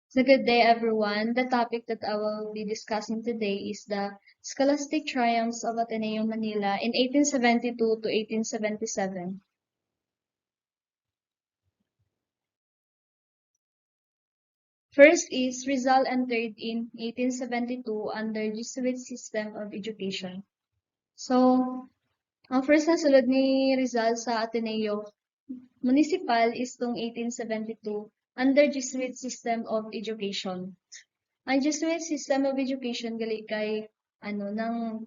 So good day, everyone. The topic that I will be discussing today is the scholastic triumphs of Ateneo Manila in 1872 to 1877. First is Rizal entered in 1872 under Jesuit system of education. So, ang first na sulod ni Rizal sa Ateneo Municipal is tong 1872 under Jesuit system of education. Ang Jesuit system of education gali kay nang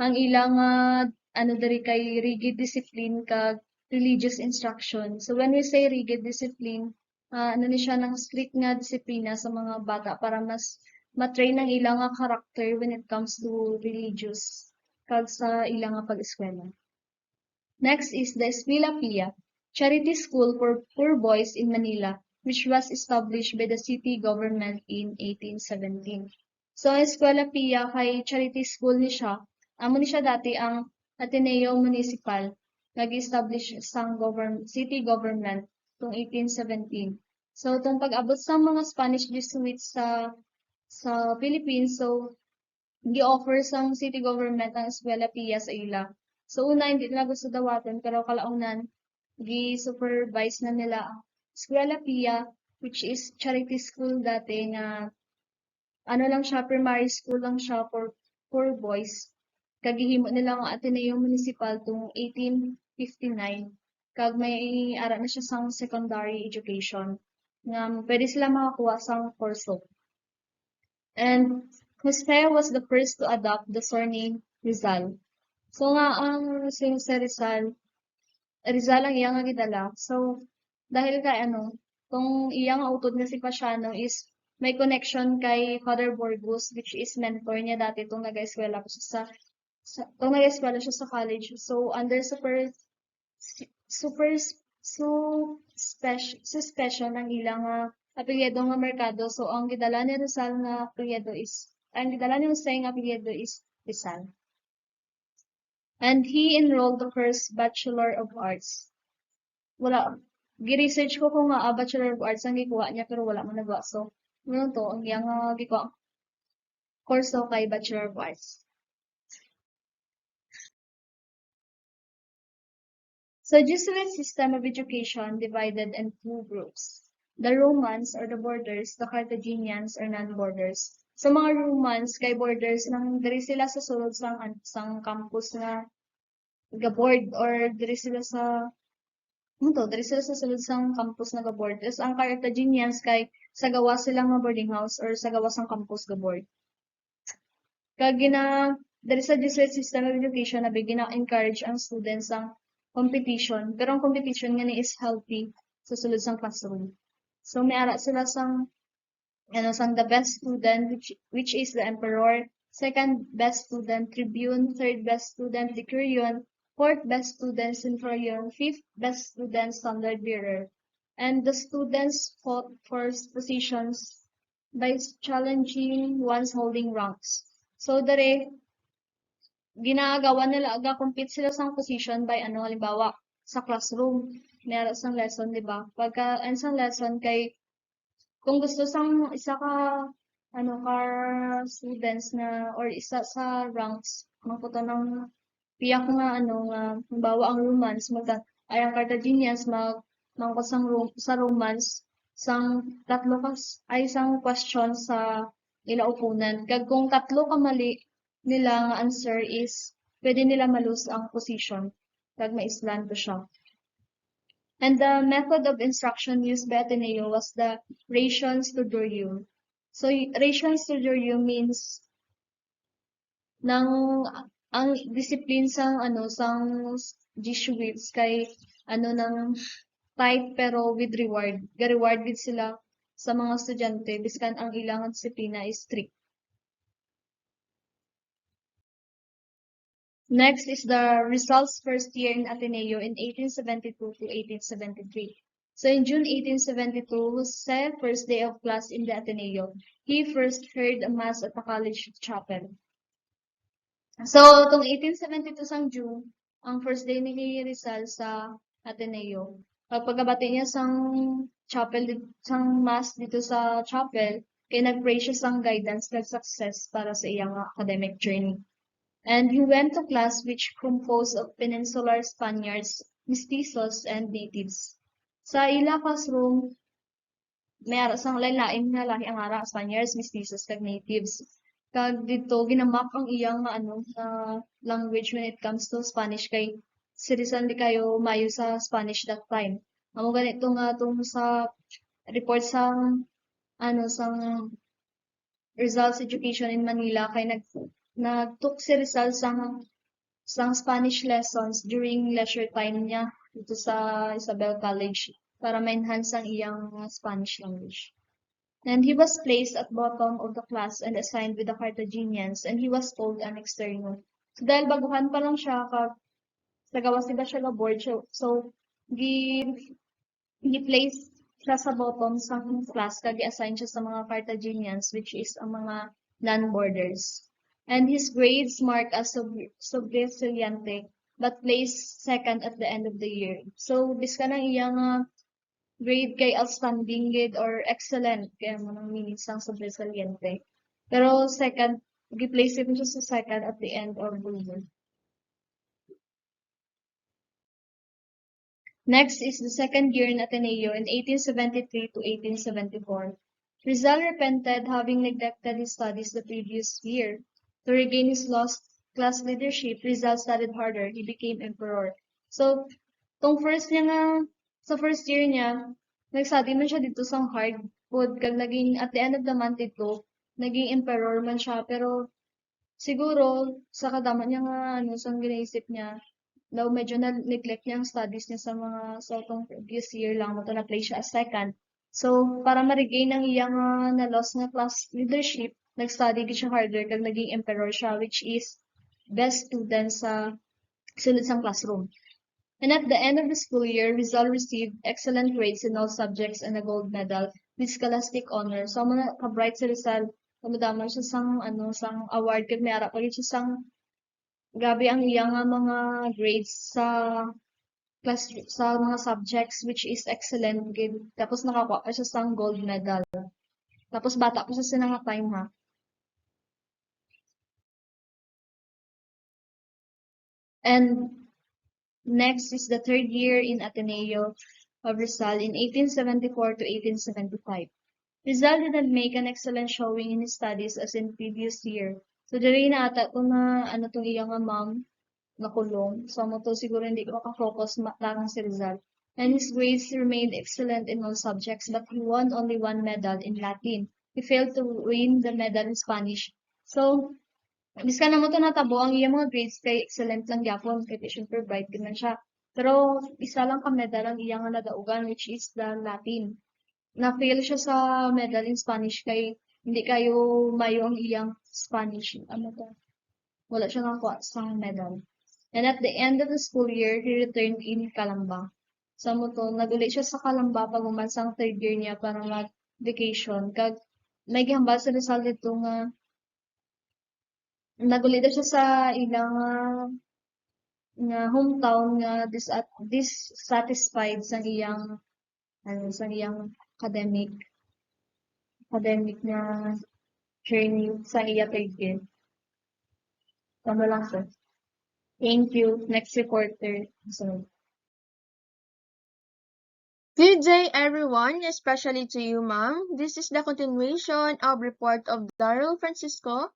ang ilang diri kay rigid discipline kag religious instruction. So when we say rigid discipline, ni siya ng strict nga disiplina sa mga bata para mas matrain ang ilang nga character when it comes to religious kag sa ilang nga pag-eskwela. Next is the Eskwela Pia, charity school for poor boys in Manila, which was established by the city government in 1817. So, ang Eskwela Pia kay charity school ni siya. Amo ni siya dati ang Ateneo Municipal, nag-establish sang city government tong 1817. So, itong pag-abot sa mga Spanish Jesuits sa Philippines, so gi-offer sang city government ang Eskwela Pia sa ila. So una hindi nila gusto dawaton pero kalaunan gi-supervise na nila ang Eskwela Pia, which is charity school dati nga lang siya, primary school lang siya for boys. Kagihimo nila ang Ateneo Municipal tung 1859. Kag may ara na siya sang secondary education nga pwede sila makakuha sang kurso. And Jose was the first to adopt the surname Rizal. So nga ang si Rizal ang iyang nga gidala. So dahil kay kung iyang utod nga si Pasiano is may connection kay Father Burgos, which is mentor niya dati itong nag-eskwela ko siya itong nag-eskwela siya sa college. So under super special ng ilang apelyido nga merkado. So ang gidala ni Rizal nga apelyido is ang gidala ni Jose nga apelyido is Rizal. And he enrolled the first Bachelor of Arts. Wala, gi-research ko kung Bachelor of Arts ang gikuha niya pero wala man nagawa. So, to, ang iyang gikuha kurso kay Bachelor of Arts. So, Jesuit system of education divided in two groups. The Romans or the borders, the Carthaginians or non-borders. So, mga Romans kay borders nang diri sila sa sulod sang campus nga ga-board or diri sila sa diri sila sa sulod sang campus na ga-board. Tapos ang Carthaginians kay sa gawa silang nga boarding house or sa gawa sang campus ga-board. Kag diri sa Jesuit system of education na gina-encourage ang students ang competition. Pero ang competition nga ni is healthy sa sulod sang classroom. So may ara sila sang the best student which is the emperor, second best student tribune, third best student decurion, fourth best student centurion, fifth best student standard bearer. And the students fought for positions by challenging ones holding ranks. So dere ginagawa nila aga-compete sila sa position by halimbawa sa classroom meron sang lesson, di ba? Pagka ang lesson kay kung gusto sang isa ka ka students na or isa sa ranks magputo ng piyak nga nga halimbawa ang Romans ay ang Carthaginians mangkot sa Romans sang tatlo ay isang question sa ila opponent kag kung tatlo ka mali nila nga answer is pwede nila malose ang position kag maislan to siya. And the method of instruction used by Ateneo was the ration studium. So ration studium means nang ang discipline sang sang Jesuits kay nang tight pero with reward. Ga-reward with sila sa mga estudyante biskan ang ilang disiplina is strict. Next is the results first year in Ateneo in 1872 to 1873. So in June 1872, Jose first day of class in the Ateneo. He first heard a mass at the college chapel. So itong 1872 sang June, ang first day ni Rizal sa Ateneo. Pagkabati niya sang sang mass dito sa chapel, kay nag-pray siya sang guidance kag success para sa iyang academic journey. And he went to class which composed of peninsular Spaniards, mestizos, and natives. Sa ila classroom, may ara sang lain-lain nga lahi ang ara, Spaniards, mestizos, kag natives. Kag dito ginamap ang iyang language when it comes to Spanish kay seriously di kayo mayo sa Spanish that time. Amo ganito nga tong sa report sang sang Rizal's education in Manila kay nagtook si Rizal sang Spanish lessons during leisure time niya dito sa Isabel College para ma-enhance ang iyang Spanish language. And he was placed at bottom of the class and assigned with the Carthaginians, and he was told an external. So dahil baguhan pa lang siya, nagawas diba siya na board, so gi-place siya sa bottom sa class, kag i-assign siya sa mga Carthaginians, which is ang mga non-boarders. And his grades marked as sobresaliente, but placed second at the end of the year. So, biska ng iyang grade kay outstanding grade or excellent, kaya mo nang meaning sang sobresaliente. Pero second, gi-place din siya sa second at the end of the year. Next is the second year in Ateneo in 1873 to 1874. Rizal repented having neglected his studies the previous year. To regain his lost class leadership, Rizal studied harder. He became emperor. So, tong first niya nga, sa first year niya, nag-study man siya dito sa hard food. Kag naging, at the end of the month ito, naging emperor man siya. Pero, siguro, sa kadama niya nga, sa ginaisip niya, daw medyo na-neglect niya ang studies niya sa itong previous year lang mo to na-place siya as second. So, para ma-regain ang iyang na-lost na class leadership, nag-study gid siya harder kag naging emperor siya, which is best student sa sulod sang classroom. And at the end of the school year, Rizal received excellent grades in all subjects and a gold medal with scholastic honor. So, mga ka-bright si Rizal, kamadaman siya sang award kag may ara pa siya sang grabe ang iyang mga grades sa mga subjects which is excellent gid. Tapos nakakuha pa siya sang gold medal. Tapos bata pa siya sa nga time ha. And next is the third year in Ateneo of Rizal in 1874 to 1875. Rizal did not make an excellent showing in his studies as in previous year. So diri na ata ko na tong iyang ma'am nakulong. So mo to siguro hindi ko makafocus lang si Rizal. And his grades remained excellent in all subjects, but he won only one medal in Latin. He failed to win the medal in Spanish. So, biska na mo to natabo ang iyang mga grades kay excellent lang gyapon kay syempre bright din man siya. Pero isa lang ka medal ang iyang nadaugan, which is the Latin. Na-fail siya sa medal in Spanish kay hindi kayo mayo ang iyang Spanish. Wala siya nakuha sa medal. And at the end of the school year, he returned in Calamba. Sa mo to, nagulit siya sa Calamba pag umansang third year niya para mag-vacation. Kag may gihambal sa Rizal dito nga nagulit siya sa ilang nga hometown nga dissatisfied sa iyang sa iyang academic na journey sa iya third year. Tama lang sir. Thank you. Next reporter. So, Good day, everyone, especially to you, ma'am. This is the continuation of report of Daryl Francisco,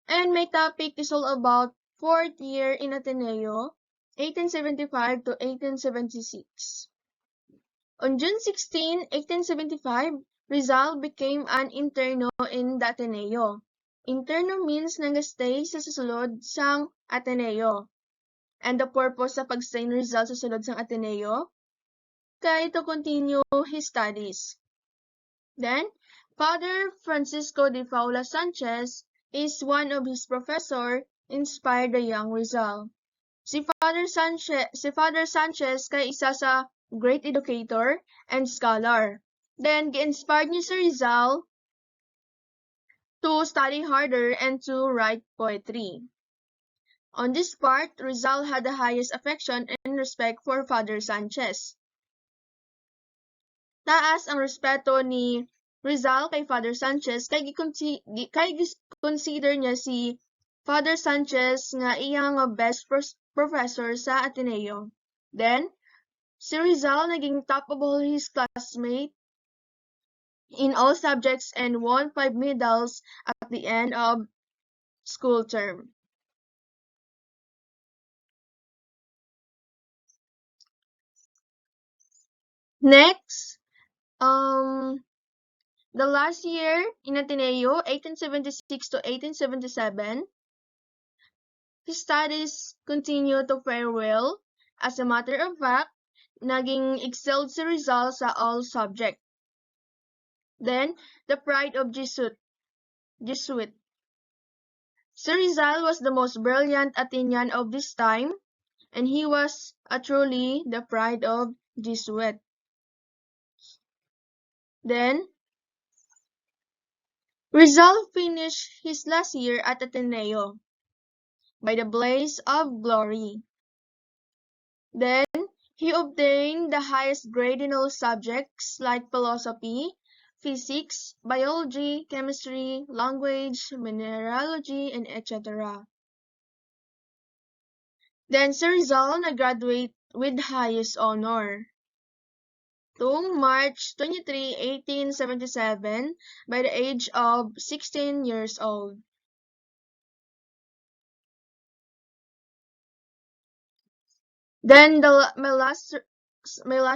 and my topic is all about fourth year in Ateneo, 1875 to 1876. On June 16, 1875, Rizal became an interno in the Ateneo. Interno means nag-stay sa susulod sang Ateneo. And the purpose sa pag-stay ni Rizal sa sulod sang Ateneo kay to continue his studies. Then, Father Francisco de Paula Sanchez is one of his professor inspired the young Rizal. Si Father Sanchez kay isa sa great educator and scholar. Then, gi-inspired niya si Rizal to study harder and to write poetry. On this part, Rizal had the highest affection and respect for Father Sanchez. taas ang respeto ni Rizal kay Father Sanchez kay consider niya si Father Sanchez nga iyang best professor sa Ateneo. Then, si Rizal naging top of all his classmates in all subjects and won 5 medals at the end of school term. Next, the last year in Ateneo, 1876 to 1877, his studies continued to fare well. As a matter of fact, naging excelled si Rizal sa all subject. Then, the pride of Jesuit. Si Rizal was the most brilliant Athenian of this time, and he was truly the pride of Jesuit. Then, Rizal finished his last year at Ateneo by the blaze of glory. Then, he obtained the highest grade in all subjects like philosophy, physics, biology, chemistry, language, mineralogy, and etc. Then, si Rizal nag-graduate with highest honor. Noong March 23, 1877, by the age of 16 years old. Then my last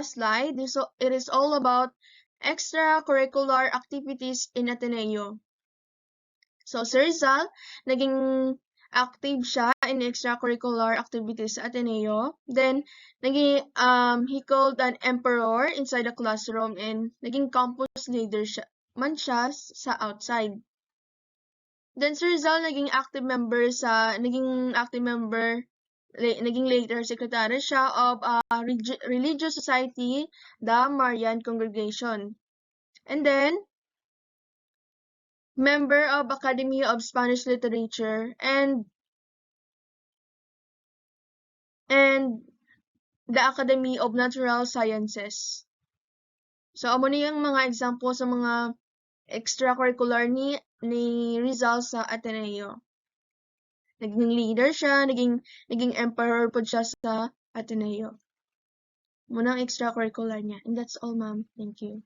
slide, it is all about extracurricular activities in Ateneo. So, si Rizal, naging active siya in extracurricular activities sa Ateneo. Then, he called an emperor inside the classroom and naging campus leader man siya sa outside. Then, si Rizal, naging later secretary siya of a religious society, the Marian Congregation. And then, member of Academy of Spanish Literature and the Academy of Natural Sciences. So, amo ni yung mga example sa mga extracurricular ni Rizal sa Ateneo. Naging leader siya, naging emperor po siya sa Ateneo. Munang extracurricular niya. And that's all, ma'am. Thank you.